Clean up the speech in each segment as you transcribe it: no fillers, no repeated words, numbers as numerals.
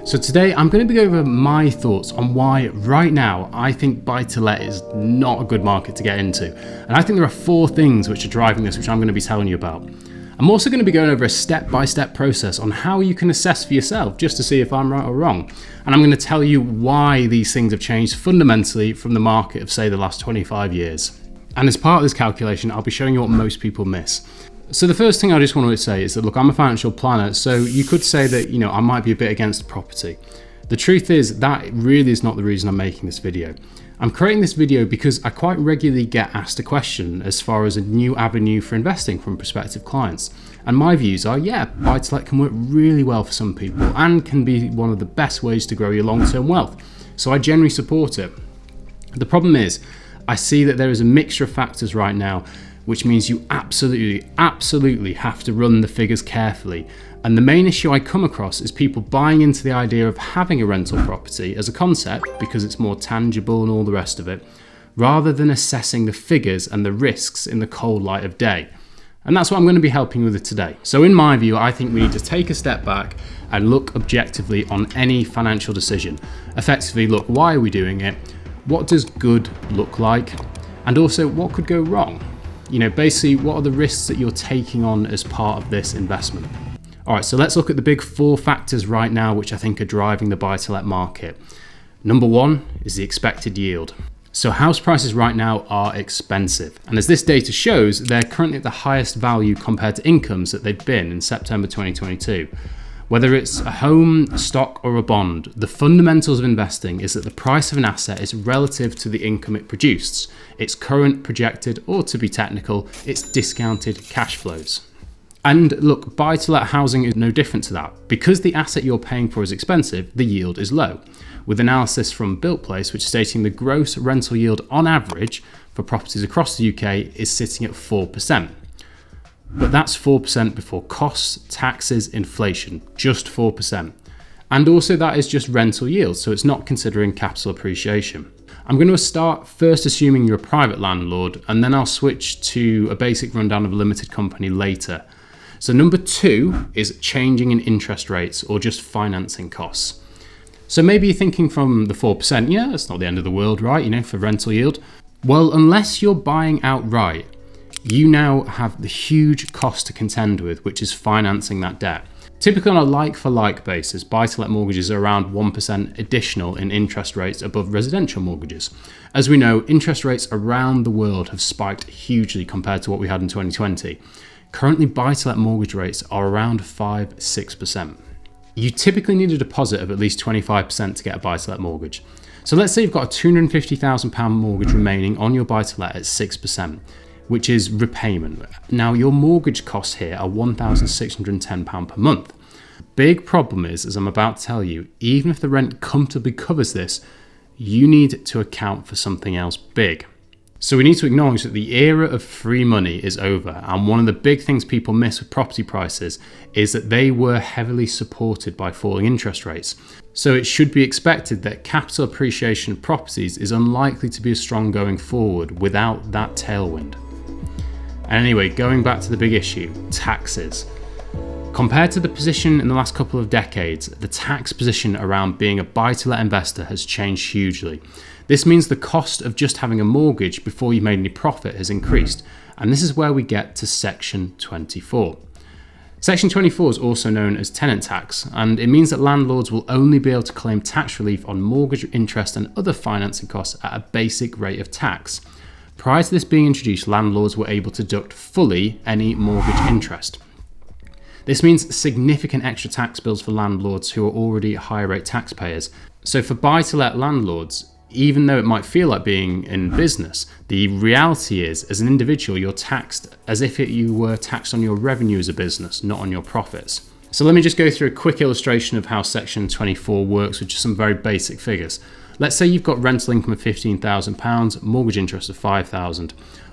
So today I'm going to be going over my thoughts on why right now I think buy-to-let is not a good market to get into. And I think there are 4 things which are driving this, which I'm going to be telling you about. I'm also going to be going over a step-by-step process on how you can assess for yourself just to see if I'm right or wrong. And I'm going to tell you why these things have changed fundamentally from the market of, say, the last 25 years. And as part of this calculation, I'll be showing you what most people miss. So the first thing I just want to say is that, look, I'm a financial planner, so you could say that, I might be a bit against property. The truth is that really is not the reason I'm making this video. I'm creating this video because I quite regularly get asked a question as far as a new avenue for investing from prospective clients. And my views are, yeah, buy-to-let can work really well for some people and can be one of the best ways to grow your long-term wealth. So I generally support it. The problem is, I see that there is a mixture of factors right now, which means you absolutely have to run the figures carefully. And the main issue I come across is people buying into the idea of having a rental property as a concept because it's more tangible and all the rest of it, rather than assessing the figures and the risks in the cold light of day. And that's what I'm going to be helping with today. So in my view, I think we need to take a step back and look objectively on any financial decision. Effectively look, why are we doing it? What does good look like? And also, what could go wrong? Basically, what are the risks that you're taking on as part of this investment? All right, so let's look at the big 4 factors right now, which I think are driving the buy-to-let market. Number 1 is the expected yield. So house prices right now are expensive. And as this data shows, they're currently at the highest value compared to incomes that they've been in September 2022. Whether it's a home, stock, or a bond, the fundamentals of investing is that the price of an asset is relative to the income it produced, its current projected, or to be technical, its discounted cash flows. And look, buy-to-let housing is no different to that. Because the asset you're paying for is expensive, the yield is low, with analysis from BuiltPlace which stating the gross rental yield on average for properties across the UK is sitting at 4%. But that's 4% before costs, taxes, inflation, just 4%. And also that is just rental yield, so it's not considering capital appreciation. I'm going to start first assuming you're a private landlord, and then I'll switch to a basic rundown of a limited company later. So number 2 is changing in interest rates or just financing costs. So maybe you're thinking from the 4%, yeah, it's not the end of the world, right, for rental yield. Well, unless you're buying outright, you now have the huge cost to contend with, which is financing that debt. Typically on a like-for-like basis, buy-to-let mortgages are around 1% additional in interest rates above residential mortgages. As we know, interest rates around the world have spiked hugely compared to what we had in 2020. Currently, buy-to-let mortgage rates are around 5-6%. You typically need a deposit of at least 25% to get a buy-to-let mortgage. So let's say you've got a £250,000 mortgage remaining on your buy-to-let at 6%. Which is repayment. Now your mortgage costs here are £1,610 per month. Big problem is, as I'm about to tell you, even if the rent comfortably covers this, you need to account for something else big. So we need to acknowledge that the era of free money is over, and one of the big things people miss with property prices is that they were heavily supported by falling interest rates. So it should be expected that capital appreciation of properties is unlikely to be as strong going forward without that tailwind. And anyway, going back to the big issue, taxes. Compared to the position in the last couple of decades, the tax position around being a buy-to-let investor has changed hugely. This means the cost of just having a mortgage before you made any profit has increased, and this is where we get to Section 24. Section 24 is also known as tenant tax, and it means that landlords will only be able to claim tax relief on mortgage interest and other financing costs at a basic rate of tax. Prior to this being introduced, landlords were able to deduct fully any mortgage interest. This means significant extra tax bills for landlords who are already higher rate taxpayers. So for buy-to-let landlords, even though it might feel like being in business, the reality is, as an individual, you're taxed as if you were taxed on your revenue as a business, not on your profits. So let me just go through a quick illustration of how Section 24 works with just some very basic figures. Let's say you've got rental income of £15,000, mortgage interest of £5,000.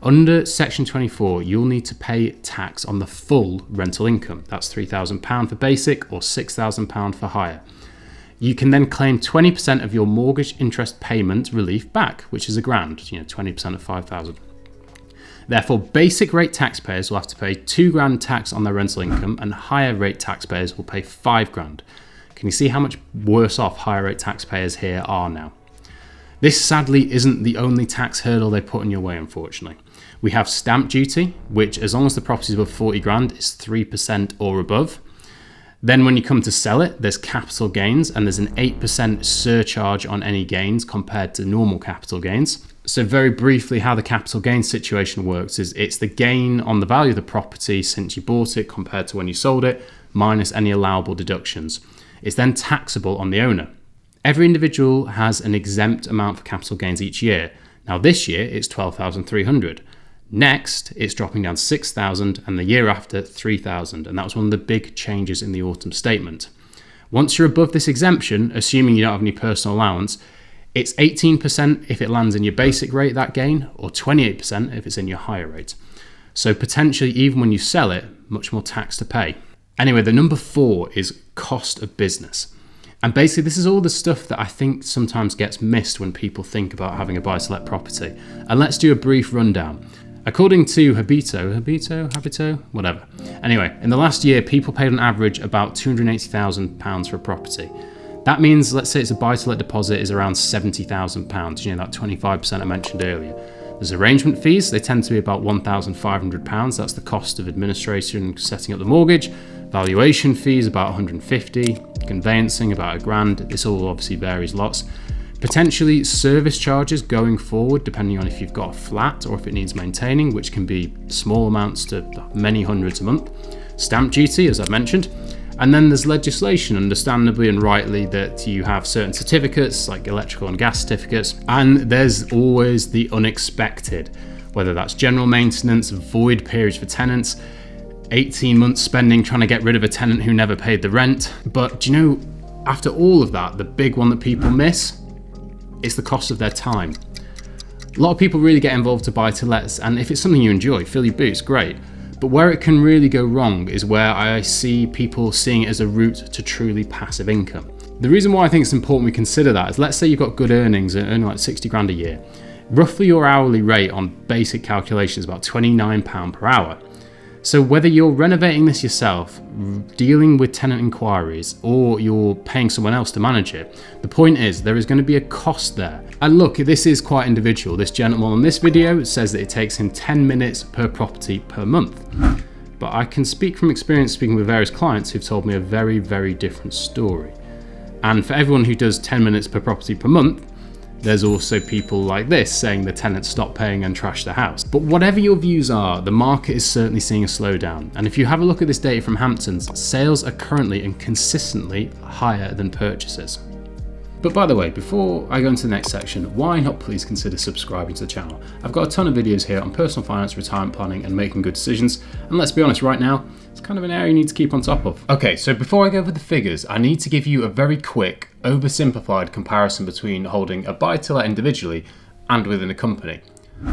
Under Section 24, you'll need to pay tax on the full rental income. That's £3,000 for basic or £6,000 for hire. You can then claim 20% of your mortgage interest payment relief back, which is £1,000, 20% of 5,000. Therefore, basic rate taxpayers will have to pay £2,000 tax on their rental income, and higher rate taxpayers will pay £5,000. Can you see how much worse off higher rate taxpayers here are now? This sadly isn't the only tax hurdle they put in your way, unfortunately. We have stamp duty, which as long as the property is above 40 grand is 3% or above. Then when you come to sell it, there's capital gains, and there's an 8% surcharge on any gains compared to normal capital gains. So very briefly, how the capital gains situation works is it's the gain on the value of the property since you bought it compared to when you sold it, minus any allowable deductions. It's then taxable on the owner. Every individual has an exempt amount for capital gains each year. Now this year it's 12,300. Next, it's dropping down 6,000, and the year after 3,000, and that was one of the big changes in the autumn statement. Once you're above this exemption, assuming you don't have any personal allowance, it's 18% if it lands in your basic rate, that gain, or 28% if it's in your higher rate. So potentially, even when you sell it, much more tax to pay. Anyway, the number 4 is cost of business. And basically, this is all the stuff that I think sometimes gets missed when people think about having a buy-to-let property. And let's do a brief rundown. According to Habito, whatever. Anyway, in the last year, people paid on average about £280,000 for a property. That means, let's say it's a buy-to-let deposit is around £70,000, that 25% I mentioned earlier. There's arrangement fees, they tend to be about £1,500, that's the cost of administration setting up the mortgage. Valuation fees about 150, conveyancing about £1,000, this all obviously varies lots. Potentially service charges going forward, depending on if you've got a flat or if it needs maintaining, which can be small amounts to many hundreds a month. Stamp duty, as I've mentioned. And then there's legislation, understandably and rightly, that you have certain certificates like electrical and gas certificates. And there's always the unexpected, whether that's general maintenance, void periods for tenants, 18 months spending trying to get rid of a tenant who never paid the rent. But do you know, after all of that, the big one that people miss, it's the cost of their time. A lot of people really get involved to buy to lets, and if it's something you enjoy, fill your boots, great. But where it can really go wrong is where I see people seeing it as a route to truly passive income. The reason why I think it's important we consider that is, let's say you've got good earnings, earning like 60 grand a year. Roughly your hourly rate on basic calculation is about £29 per hour. So whether you're renovating this yourself, dealing with tenant inquiries, or you're paying someone else to manage it, the point is there is going to be a cost there. And look, this is quite individual. This gentleman on this video says that it takes him 10 minutes per property per month. But I can speak from experience speaking with various clients who've told me a very, very different story. And for everyone who does 10 minutes per property per month, there's also people like this saying the tenants stop paying and trash the house. But whatever your views are, the market is certainly seeing a slowdown. And if you have a look at this data from Hamptons, sales are currently and consistently higher than purchases. But by the way, before I go into the next section, why not please consider subscribing to the channel? I've got a ton of videos here on personal finance, retirement planning, and making good decisions. And let's be honest, right now, it's kind of an area you need to keep on top of. Okay, so before I go over the figures, I need to give you a very quick, oversimplified comparison between holding a buy-to-let individually and within a company.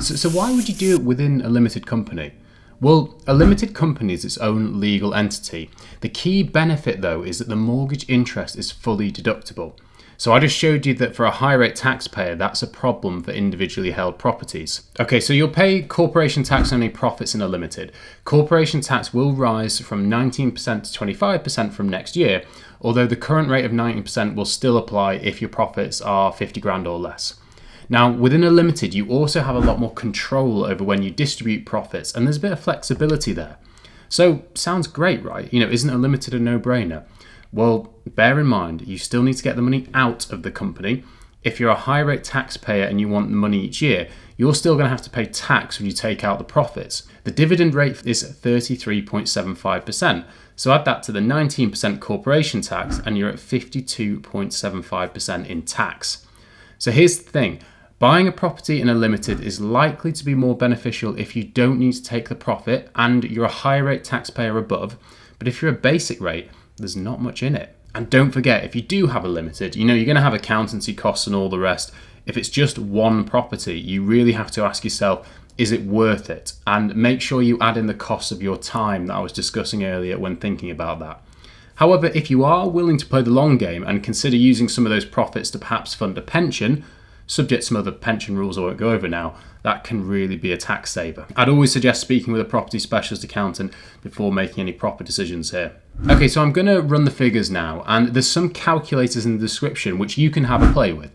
So why would you do it within a limited company? Well, a limited company is its own legal entity. The key benefit though is that the mortgage interest is fully deductible. So I just showed you that for a high rate taxpayer, that's a problem for individually held properties. Okay, so you'll pay corporation tax on any profits in a limited. Corporation tax will rise from 19% to 25% from next year, although the current rate of 19% will still apply if your profits are 50 grand or less. Now, within a limited, you also have a lot more control over when you distribute profits, and there's a bit of flexibility there. So, sounds great, right? Isn't a limited a no-brainer? Well, bear in mind, you still need to get the money out of the company. If you're a high rate taxpayer and you want the money each year, you're still going to have to pay tax when you take out the profits. The dividend rate is 33.75%. So add that to the 19% corporation tax and you're at 52.75% in tax. So here's the thing. Buying a property in a limited is likely to be more beneficial if you don't need to take the profit and you're a high rate taxpayer above. But if you're a basic rate, there's not much in it. And don't forget, if you do have a limited, you're going to have accountancy costs and all the rest. If it's just one property, you really have to ask yourself, is it worth it? And make sure you add in the cost of your time that I was discussing earlier when thinking about that. However, if you are willing to play the long game and consider using some of those profits to perhaps fund a pension, subject to some other pension rules I won't go over now, that can really be a tax saver. I'd always suggest speaking with a property specialist accountant before making any proper decisions here. Okay, so I'm going to run the figures now, and there's some calculators in the description which you can have a play with.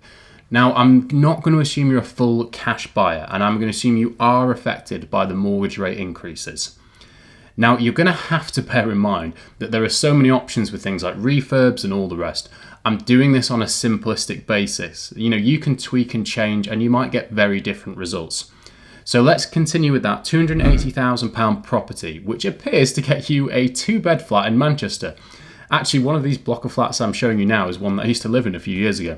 Now, I'm not going to assume you're a full cash buyer, and I'm going to assume you are affected by the mortgage rate increases. Now, you're going to have to bear in mind that there are so many options with things like refurbs and all the rest. I'm doing this on a simplistic basis. You can tweak and change, and you might get very different results. So let's continue with that £280,000 property, which appears to get you a 2-bed flat in Manchester. Actually, one of these block of flats I'm showing you now is one that I used to live in a few years ago.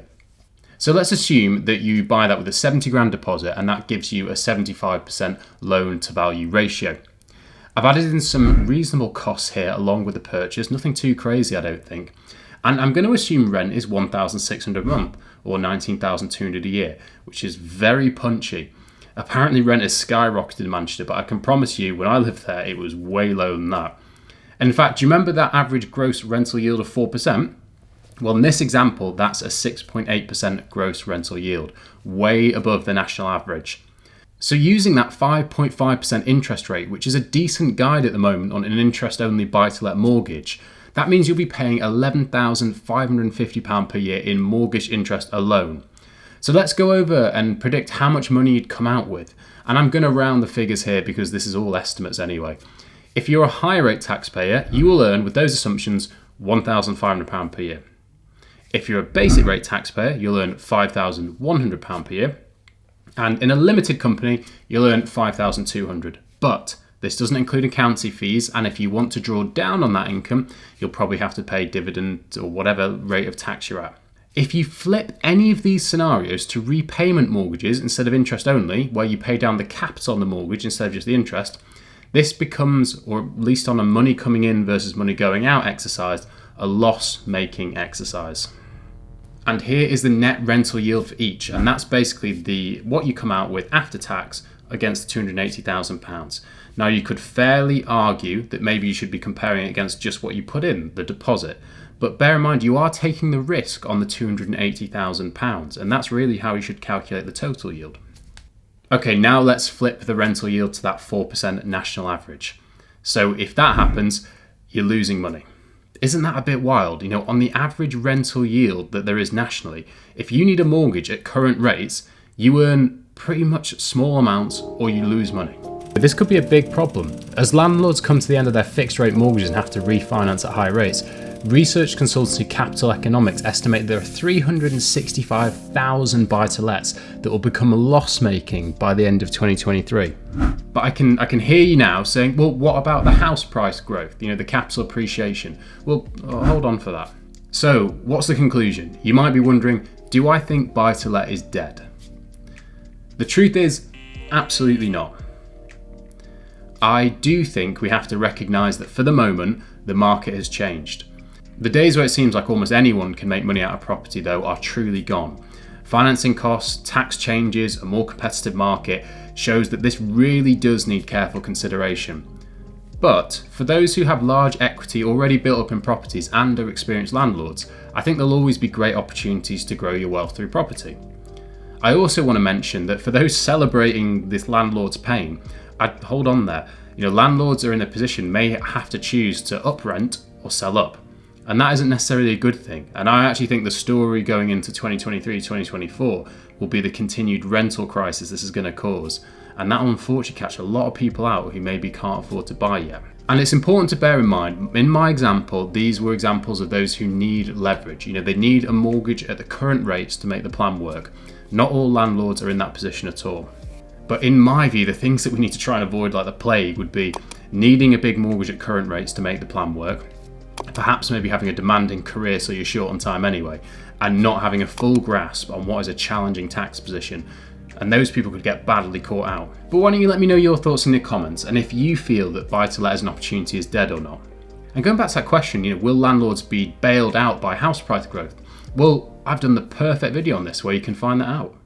So let's assume that you buy that with a 70 grand deposit, and that gives you a 75% loan to value ratio. I've added in some reasonable costs here along with the purchase, nothing too crazy I don't think. And I'm going to assume rent is £1,600 a month or £19,200 a year, which is very punchy. Apparently rent has skyrocketed in Manchester, but I can promise you when I lived there it was way lower than that. And in fact, do you remember that average gross rental yield of 4%? Well, in this example, that's a 6.8% gross rental yield, way above the national average. So using that 5.5% interest rate, which is a decent guide at the moment on an interest-only buy-to-let mortgage, that means you'll be paying £11,550 per year in mortgage interest alone. So let's go over and predict how much money you'd come out with. And I'm going to round the figures here because this is all estimates anyway. If you're a higher rate taxpayer, you will earn, with those assumptions, £1,500 per year. If you're a basic rate taxpayer, you'll earn £5,100 per year. And in a limited company, you'll earn £5,200. But this doesn't include accountancy fees, and if you want to draw down on that income, you'll probably have to pay dividend or whatever rate of tax you're at. If you flip any of these scenarios to repayment mortgages instead of interest only, where you pay down the capital on the mortgage instead of just the interest, this becomes, or at least on a money coming in versus money going out exercise, a loss-making exercise. And here is the net rental yield for each, and that's basically what you come out with after tax against the £280,000. Now, you could fairly argue that maybe you should be comparing it against just what you put in, the deposit. But bear in mind, you are taking the risk on the £280,000, and that's really how you should calculate the total yield. Okay, now let's flip the rental yield to that 4% national average. So if that happens, you're losing money. Isn't that a bit wild? On the average rental yield that there is nationally, if you need a mortgage at current rates, you earn pretty much small amounts or you lose money. This could be a big problem. As landlords come to the end of their fixed rate mortgages and have to refinance at high rates, research consultancy Capital Economics estimate there are 365,000 buy-to-lets that will become loss-making by the end of 2023. But I can hear you now saying, well, what about the house price growth? The capital appreciation. Well, hold on for that. So, what's the conclusion? You might be wondering, do I think buy-to-let is dead? The truth is, absolutely not. I do think we have to recognise that for the moment, the market has changed. The days where it seems like almost anyone can make money out of property, though, are truly gone. Financing costs, tax changes, a more competitive market shows that this really does need careful consideration. But for those who have large equity already built up in properties and are experienced landlords, I think there'll always be great opportunities to grow your wealth through property. I also want to mention that for those celebrating this landlord's pain, I'd hold on there. Landlords are in a position may have to choose to up rent or sell up. And that isn't necessarily a good thing. And I actually think the story going into 2023, 2024 will be the continued rental crisis this is going to cause. And that will unfortunately catch a lot of people out who maybe can't afford to buy yet. And it's important to bear in mind, in my example, these were examples of those who need leverage. They need a mortgage at the current rates to make the plan work. Not all landlords are in that position at all. But in my view, the things that we need to try and avoid like the plague would be needing a big mortgage at current rates to make the plan work, perhaps maybe having a demanding career so you're short on time anyway, and not having a full grasp on what is a challenging tax position. And those people could get badly caught out. But why don't you let me know your thoughts in the comments, and if you feel that buy-to-let as an opportunity is dead or not. And going back to that question, will landlords be bailed out by house price growth? Well, I've done the perfect video on this where you can find that out.